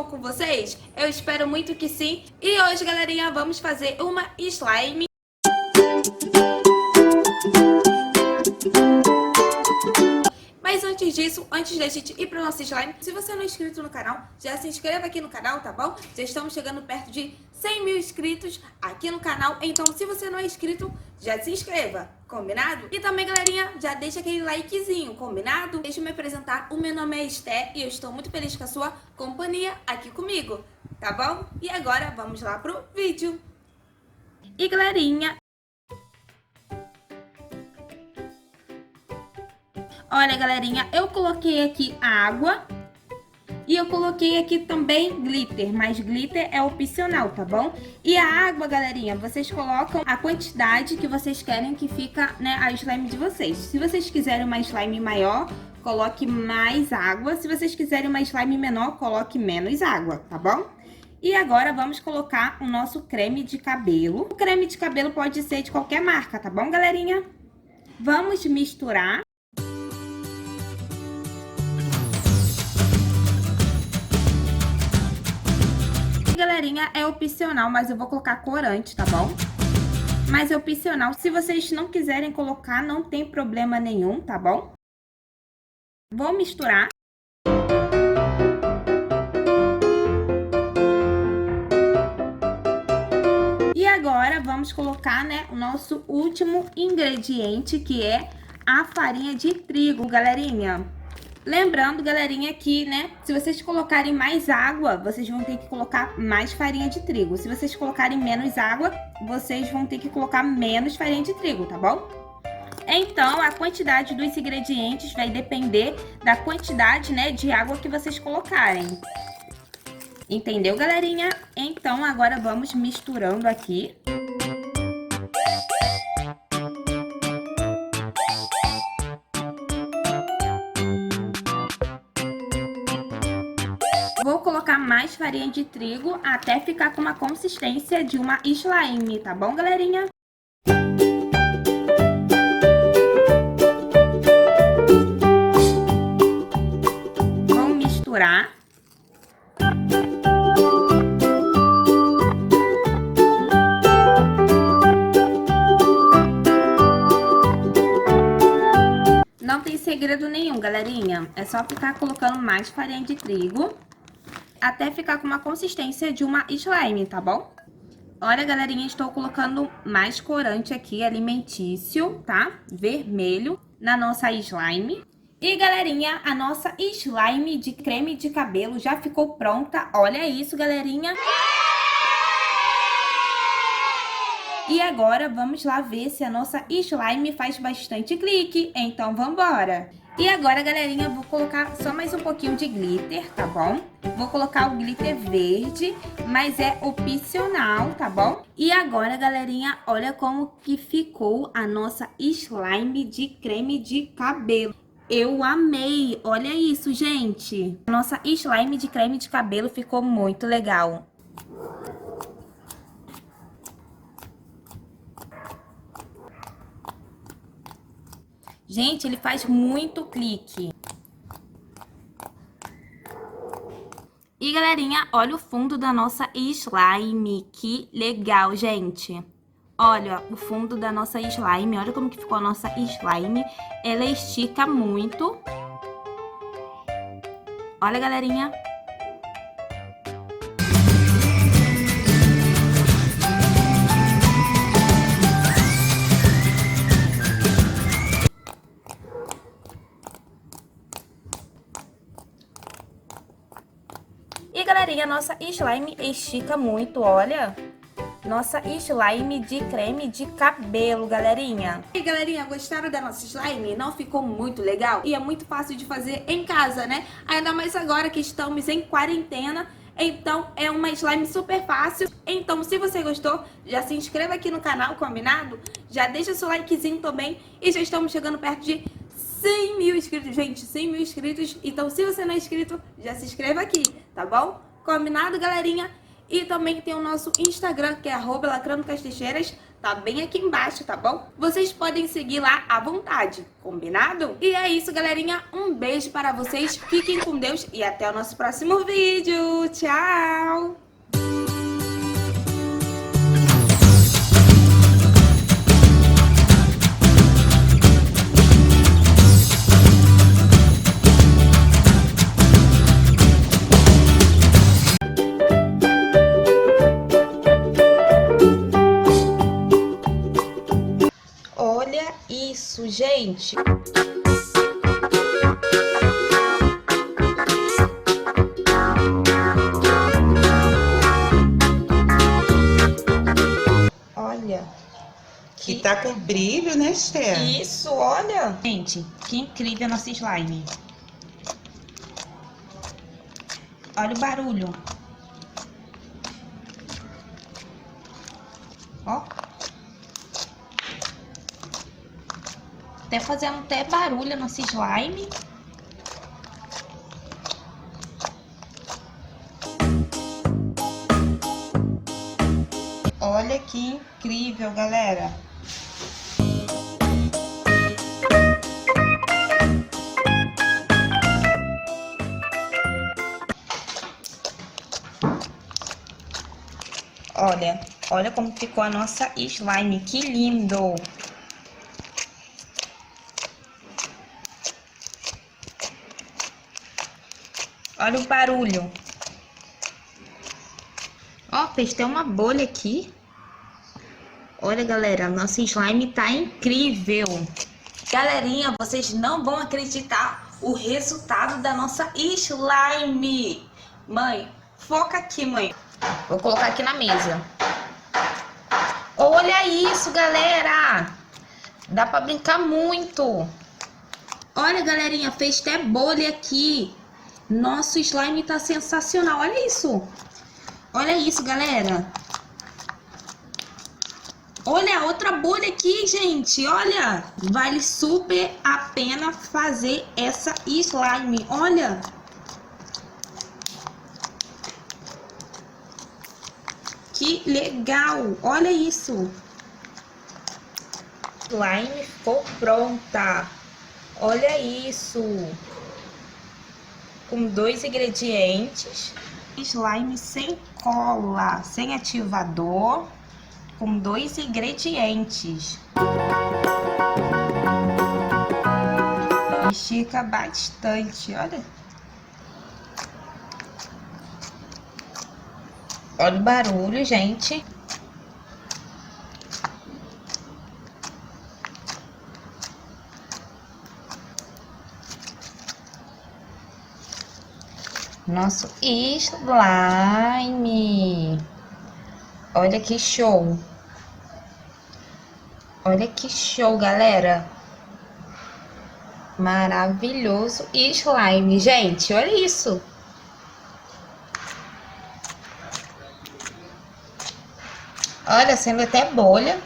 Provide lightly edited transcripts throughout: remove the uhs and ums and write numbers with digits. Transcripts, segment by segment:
com vocês? Eu espero muito que sim. E hoje, galerinha, vamos fazer uma slime. Mas antes disso, antes da gente ir para o nosso slime, se você não é inscrito no canal, já se inscreva aqui no canal, tá bom? Já estamos chegando perto de 100 mil inscritos aqui no canal, então se você não é inscrito, já se inscreva, combinado? E também, galerinha, já deixa aquele likezinho, combinado? Deixa eu me apresentar, o meu nome é Esté e eu estou muito feliz com a sua companhia aqui comigo, tá bom? E agora, vamos lá pro vídeo. E, galerinha, olha, galerinha, eu coloquei aqui água e eu coloquei aqui também glitter, mas glitter é opcional, tá bom? E a água, galerinha, vocês colocam a quantidade que vocês querem que fica, né, a slime de vocês. Se vocês quiserem uma slime maior, coloque mais água. Se vocês quiserem uma slime menor, coloque menos água, tá bom? E agora vamos colocar o nosso creme de cabelo. O creme de cabelo pode ser de qualquer marca, tá bom, galerinha? Vamos misturar. Galerinha, é opcional, mas eu vou colocar corante, tá bom? Mas é opcional. Se vocês não quiserem colocar, não tem problema nenhum, tá bom? Vou misturar. E agora vamos colocar, né, o nosso último ingrediente, que é a farinha de trigo, galerinha. Lembrando, galerinha, que, né, se vocês colocarem mais água, vocês vão ter que colocar mais farinha de trigo. Se vocês colocarem menos água, vocês vão ter que colocar menos farinha de trigo, tá bom? Então, a quantidade dos ingredientes vai depender da quantidade, né, de água que vocês colocarem. Entendeu, galerinha? Então, agora vamos misturando aqui. Vou colocar mais farinha de trigo até ficar com uma consistência de uma slime, tá bom, galerinha? Vou misturar. Não tem segredo nenhum, galerinha. É só ficar colocando mais farinha de trigo até ficar com uma consistência de uma slime, tá bom? Olha, galerinha, estou colocando mais corante aqui, alimentício, tá? Vermelho, na nossa slime. E, galerinha, a nossa slime de creme de cabelo já ficou pronta. Olha isso, galerinha. E agora, vamos lá ver se a nossa slime faz bastante clique. Então, vambora! E agora, galerinha, vou colocar só mais um pouquinho de glitter, tá bom? Vou colocar o glitter verde, mas é opcional, tá bom? E agora, galerinha, olha como que ficou a nossa slime de creme de cabelo. Eu amei! Olha isso, gente! A nossa slime de creme de cabelo ficou muito legal. Gente, ele faz muito clique. E, galerinha, olha o fundo da nossa slime. Que legal, gente. Olha o fundo da nossa slime. Olha como que ficou a nossa slime. Ela estica muito. Olha, galerinha. E, galerinha, nossa slime estica muito, olha. Nossa slime de creme de cabelo, galerinha. E, galerinha, gostaram da nossa slime? Não ficou muito legal? E é muito fácil de fazer em casa, né? Ainda mais agora que estamos em quarentena. Então, é uma slime super fácil. Então, se você gostou, já se inscreva aqui no canal, combinado? Já deixa seu likezinho também. E já estamos chegando perto de 100 mil inscritos, gente, 100 mil inscritos. Então, se você não é inscrito, já se inscreva aqui, tá bom? Combinado, galerinha? E também tem o nosso Instagram, que é @lacrandocastecheiras. tá bem aqui embaixo, tá bom? Vocês podem seguir lá à vontade, combinado? E é isso, galerinha. Um beijo para vocês, fiquem com Deus e até o nosso próximo vídeo. Tchau! Olha isso, gente! Olha! Que tá com brilho, né, Esther? Isso, olha! Gente, que incrível a nossa slime! Olha o barulho! Ó! Até fazendo até barulho a nossa slime. Olha que incrível, galera! Olha, olha como ficou a nossa slime, que lindo! Olha o barulho. Ó, fez até uma bolha aqui. Olha, galera, a nossa slime tá incrível. Galerinha, vocês não vão acreditar o resultado da nossa slime. Mãe, foca aqui, mãe. Vou colocar aqui na mesa. Olha isso, galera. Dá pra brincar muito. Olha, galerinha, fez até bolha aqui. Nosso slime tá sensacional. Olha isso. Olha isso, galera. Olha a outra bolha aqui, gente. Olha. Vale super a pena fazer essa slime. Olha. Que legal. Olha isso. Slime ficou pronta. Olha isso. Com 2 ingredientes. Slime sem cola, sem ativador, com 2 ingredientes. Estica bastante, olha. Olha o barulho, gente. Nosso slime. Olha que show. Olha que show, galera. Maravilhoso slime, gente. Olha isso. Olha, sendo até bolha.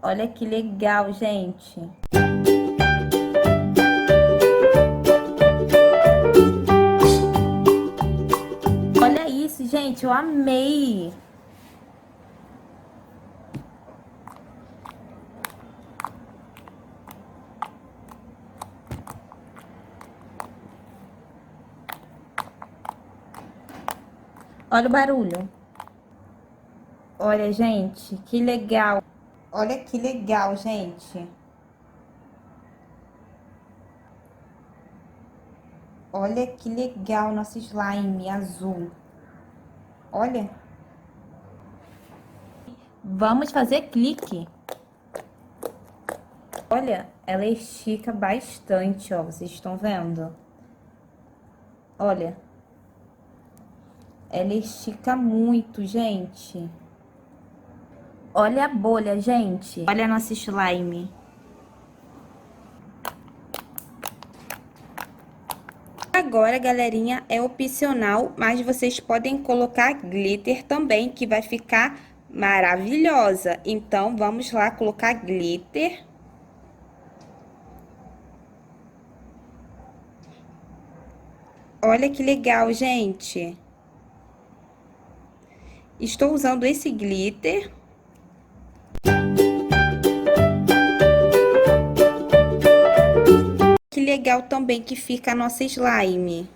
Olha que legal, gente. Olha isso, gente, eu amei. Olha o barulho. Olha, gente, que legal. Olha que legal, gente. Olha que legal nosso slime azul. Olha. Vamos fazer clique. Olha, ela estica bastante, ó. Vocês estão vendo? Olha. Ela estica muito, gente. Olha a bolha, gente. Olha a nossa slime. Agora, galerinha, é opcional, mas vocês podem colocar glitter também, que vai ficar maravilhosa. Então, vamos lá colocar glitter. Olha que legal, gente. Estou usando esse glitter. Que legal também que fica a nossa slime.